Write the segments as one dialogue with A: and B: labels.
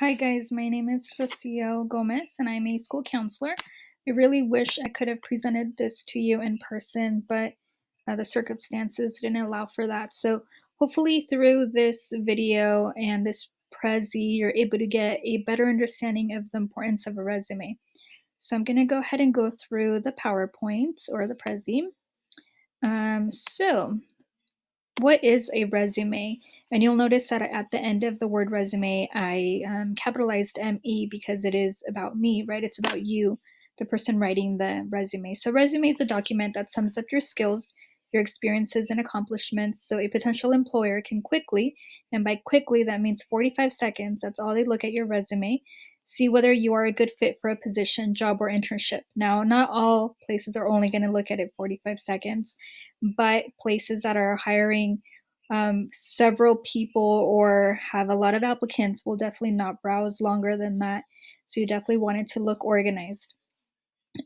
A: Hi guys, my name is Rocio Gomez and I'm a school counselor. I really wish I could have presented this to you in person, but the circumstances didn't allow for that. So hopefully through this video and this Prezi, you're able to get a better understanding of the importance of a resume. So I'm going to go ahead and go through the PowerPoint or the Prezi. So what is a resume? And you'll notice that at the end of the word resume, I capitalized ME because it is about me, right? It's about you, the person writing the resume. So resume is a document that sums up your skills, your experiences and accomplishments so a potential employer can quickly, and by quickly that means 45 seconds, that's all they look at your resume, see whether you are a good fit for a position, job, or internship. Now, not all places are only going to look at it 45 seconds, but places that are hiring several people or have a lot of applicants will definitely not browse longer than that. So you definitely want it to look organized.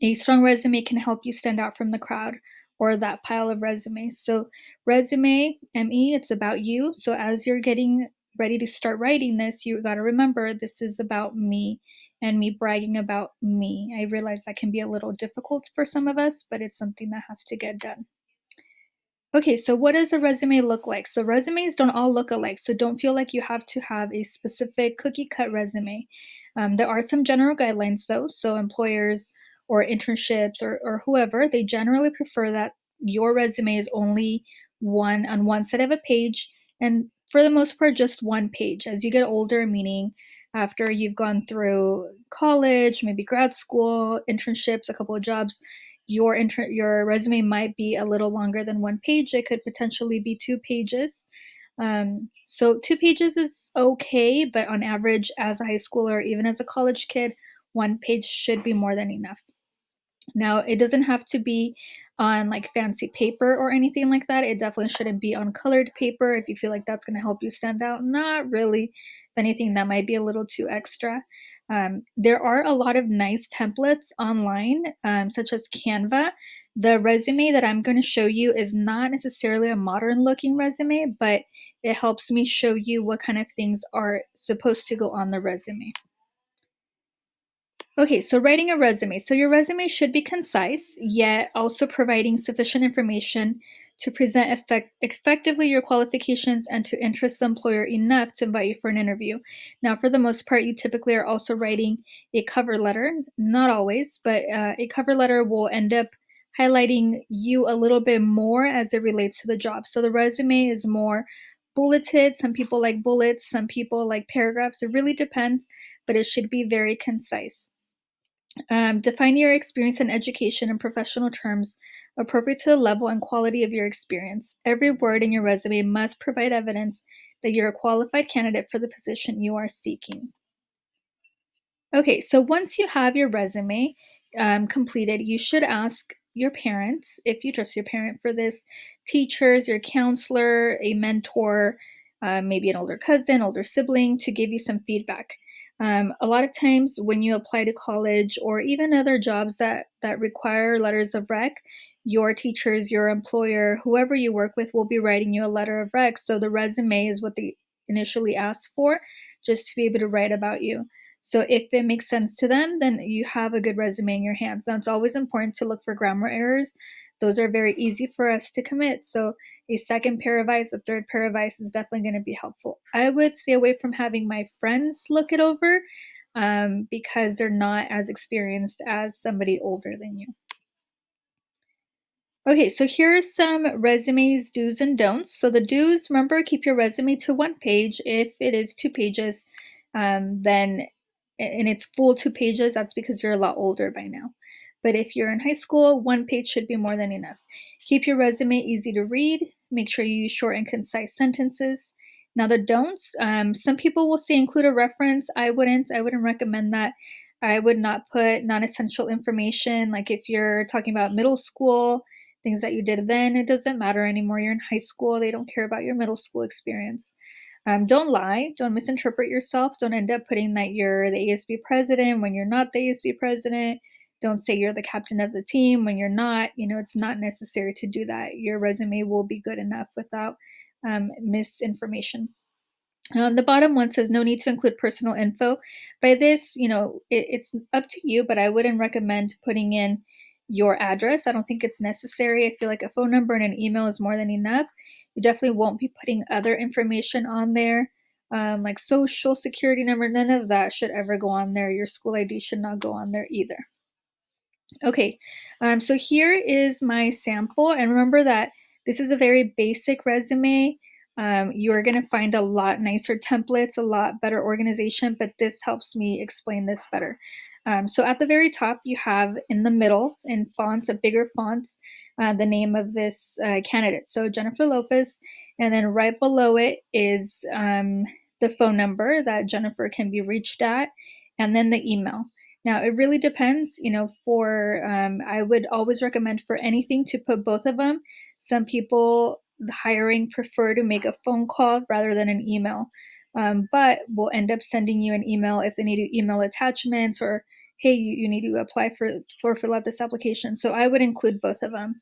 A: A strong resume can help you stand out from the crowd or that pile of resumes. So resume, ME, it's about you. So as you're getting ready to start writing this, you got to remember this is about me and me bragging about me. I realize that can be a little difficult for some of us, but it's something that has to get done. Okay, so what does a resume look like? So resumes don't all look alike, so don't feel like you have to have a specific cookie cut resume. There are some general guidelines though, so employers or internships or whoever, they generally prefer that your resume is only on one side of a page, and for the most part, just one page. As you get older, meaning after you've gone through college, maybe grad school, internships, a couple of jobs, your resume might be a little longer than one page. It could potentially be 2 pages. So 2 pages is okay, but on average, as a high schooler, or even as a college kid, one page should be more than enough. Now, it doesn't have to be on like fancy paper or anything like that. It definitely shouldn't be on colored paper if you feel like that's going to help you stand out. Not really. If anything, that might be a little too extra. There are a lot of nice templates online, such as Canva. The resume that I'm going to show you is not necessarily a modern looking resume, but it helps me show you what kind of things are supposed to go on the resume. Okay, so writing a resume. So your resume should be concise, yet also providing sufficient information to present effectively your qualifications and to interest the employer enough to invite you for an interview. Now, for the most part, you typically are also writing a cover letter. Not always, but a cover letter will end up highlighting you a little bit more as it relates to the job. So the resume is more bulleted. Some people like bullets, some people like paragraphs. It really depends, but it should be very concise. Define your experience and education in professional terms appropriate to the level and quality of your experience. Every word in your resume must provide evidence that you're a qualified candidate for the position you are seeking. Okay, so once you have your resume completed, you should ask your parents, if you trust your parent for this, teachers, your counselor, a mentor, maybe an older cousin, older sibling, to give you some feedback. A lot of times when you apply to college or even other jobs that require letters of rec, your teachers, your employer, whoever you work with will be writing you a letter of rec. So the resume is what they initially ask for, just to be able to write about you. So if it makes sense to them, then you have a good resume in your hands. Now, it's always important to look for grammar errors. Those are very easy for us to commit. So a second pair of eyes, a third pair of eyes is definitely going to be helpful. I would stay away from having my friends look it over because they're not as experienced as somebody older than you. Okay, so here's some resumes, do's and don'ts. So the do's, remember, keep your resume to one page. If it is 2 pages, then and it's full 2 pages, that's because you're a lot older by now. But if you're in high school, one page should be more than enough. Keep your resume easy to read. Make sure you use short and concise sentences. Now the don'ts, some people will say include a reference. I wouldn't recommend that. I would not put non-essential information. Like if you're talking about middle school, things that you did then, it doesn't matter anymore. You're in high school. They don't care about your middle school experience. Don't lie. Don't misinterpret yourself. Don't end up putting that you're the ASB president when you're not the ASB president. Don't say you're the captain of the team when you're not. You know, it's not necessary to do that. Your resume will be good enough without misinformation. The bottom one says no need to include personal info. By this, it's up to you, but I wouldn't recommend putting in your address. I don't think it's necessary. I feel like a phone number and an email is more than enough. You definitely won't be putting other information on there, like social security number. None of that should ever go on there. Your school ID should not go on there either. Okay, so here is my sample, and remember that this is a very basic resume. You're going to find a lot nicer templates, a lot better organization, but this helps me explain this better. So at the very top, you have in the middle, in fonts, a bigger fonts, the name of this candidate. So Jennifer Lopez, and then right below it is the phone number that Jennifer can be reached at, and then the email. Now, it really depends, I would always recommend for anything to put both of them. Some people, the hiring, prefer to make a phone call rather than an email, but we'll end up sending you an email if they need to email attachments or, hey, you need to apply for fill out this application. So I would include both of them.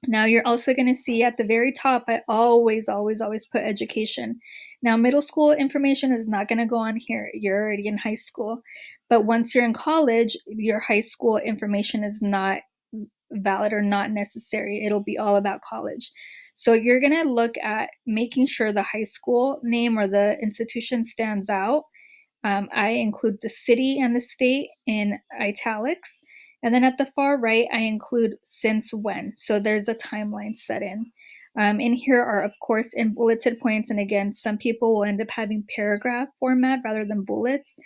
A: Now you're also going to see at the very top, I always put education. Now middle school information is not going to go on here. You're already in high school. But once you're in college, your high school information is not valid or not necessary. It'll be all about college. So you're going to look at making sure the high school name or the institution stands out. I include the city and the state in italics. And then at the far right, I include since when. So there's a timeline set in. In here are, of course, in bulleted points. And again, some people will end up having paragraph format rather than bullets.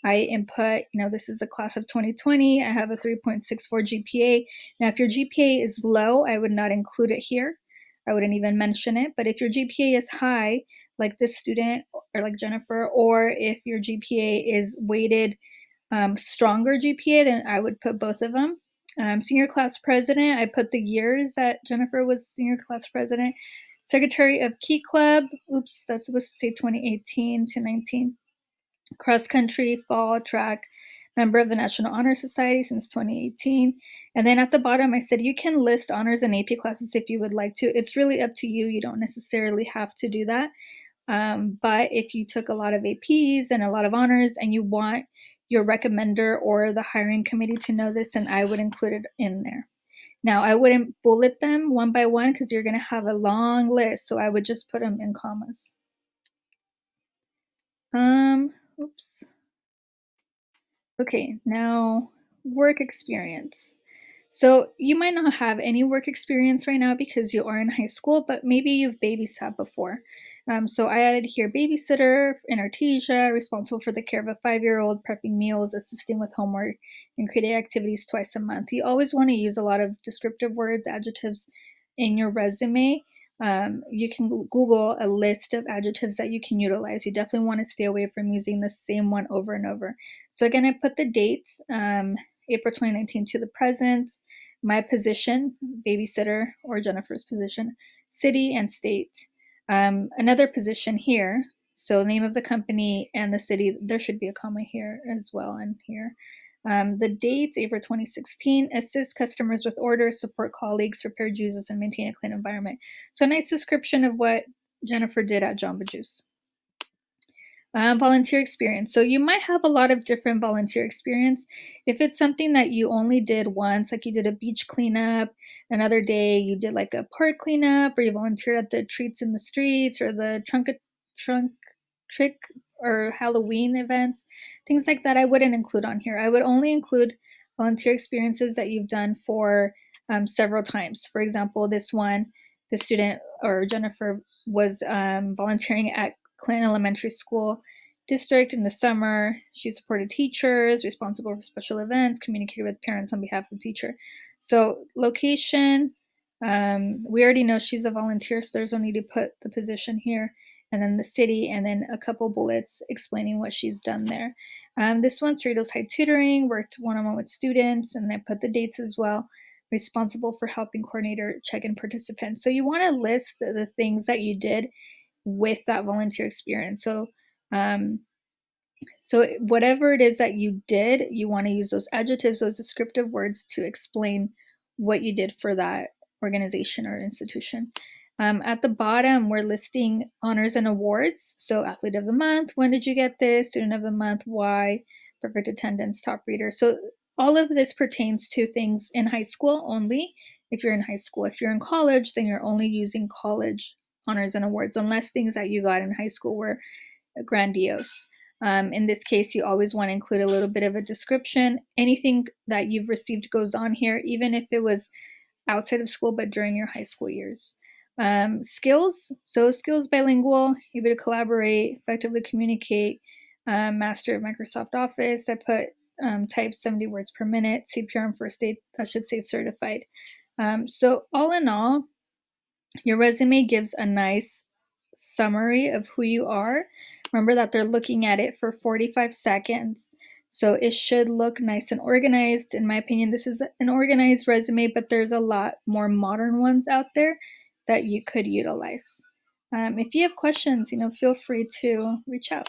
A: I input, this is a class of 2020. I have a 3.64 GPA. Now, if your GPA is low, I would not include it here. I wouldn't even mention it. But if your GPA is high, like this student or like Jennifer, or if your GPA is weighted stronger GPA, then I would put both of them. Senior class president, I put the years that Jennifer was senior class president. Secretary of Key Club, oops, that's supposed to say 2018 to 19. Cross country, fall, track, member of the National Honor Society since 2018. And then at the bottom, I said you can list honors and AP classes if you would like to. It's really up to you. You don't necessarily have to do that. But if you took a lot of APs and a lot of honors and you want your recommender or the hiring committee to know this, then I would include it in there. Now, I wouldn't bullet them one by one because you're going to have a long list, so I would just put them in commas. Oops. Okay, now work experience. So you might not have any work experience right now because you are in high school, but maybe you've babysat before. So I added here babysitter in Artesia, responsible for the care of a 5-year-old, prepping meals, assisting with homework, and creating activities twice a month. You always want to use a lot of descriptive words, adjectives in your resume. You can Google a list of adjectives that you can utilize. You definitely want to stay away from using the same one over and over. So again, I put the dates, April 2019 to the present, my position, babysitter, or Jennifer's position, city and state. Another position here, so name of the company and the city, there should be a comma here as well and here. The dates, April 2016, assist customers with orders, support colleagues, prepare juices, and maintain a clean environment. So a nice description of what Jennifer did at Jamba Juice. Volunteer experience. So you might have a lot of different volunteer experience. If it's something that you only did once, like you did a beach cleanup, another day you did like a park cleanup, or you volunteered at the treats in the streets, or the trunk trick or Halloween events, things like that, I wouldn't include on here. I would only include volunteer experiences that you've done for several times. For example, this one, the student or Jennifer was volunteering at Clinton Elementary School District in the summer. She supported teachers, responsible for special events, communicated with parents on behalf of teacher. So location, we already know she's a volunteer, so there's no need to put the position here. And then the city, and then a couple bullets explaining what she's done there. This one, Cerritos High Tutoring, worked one-on-one with students, and I put the dates as well. Responsible for helping coordinator check in participants. So you want to list the things that you did with that volunteer experience. So whatever it is that you did, you want to use those adjectives, those descriptive words to explain what you did for that organization or institution. At the bottom, we're listing honors and awards. So athlete of the month, when did you get this? Student of the month, why? Perfect attendance, top reader. So all of this pertains to things in high school only. If you're in high school, if you're in college, then you're only using college honors and awards, unless things that you got in high school were grandiose. In this case, you always want to include a little bit of a description. Anything that you've received goes on here, even if it was outside of school, but during your high school years. Skills, so skills bilingual, able to collaborate, effectively communicate, master of Microsoft Office. I put type 70 words per minute, CPR and first aid, that should say certified. So all in all, your resume gives a nice summary of who you are. Remember that they're looking at it for 45 seconds. So it should look nice and organized. In my opinion, this is an organized resume, but there's a lot more modern ones out there that you could utilize. If you have questions, feel free to reach out.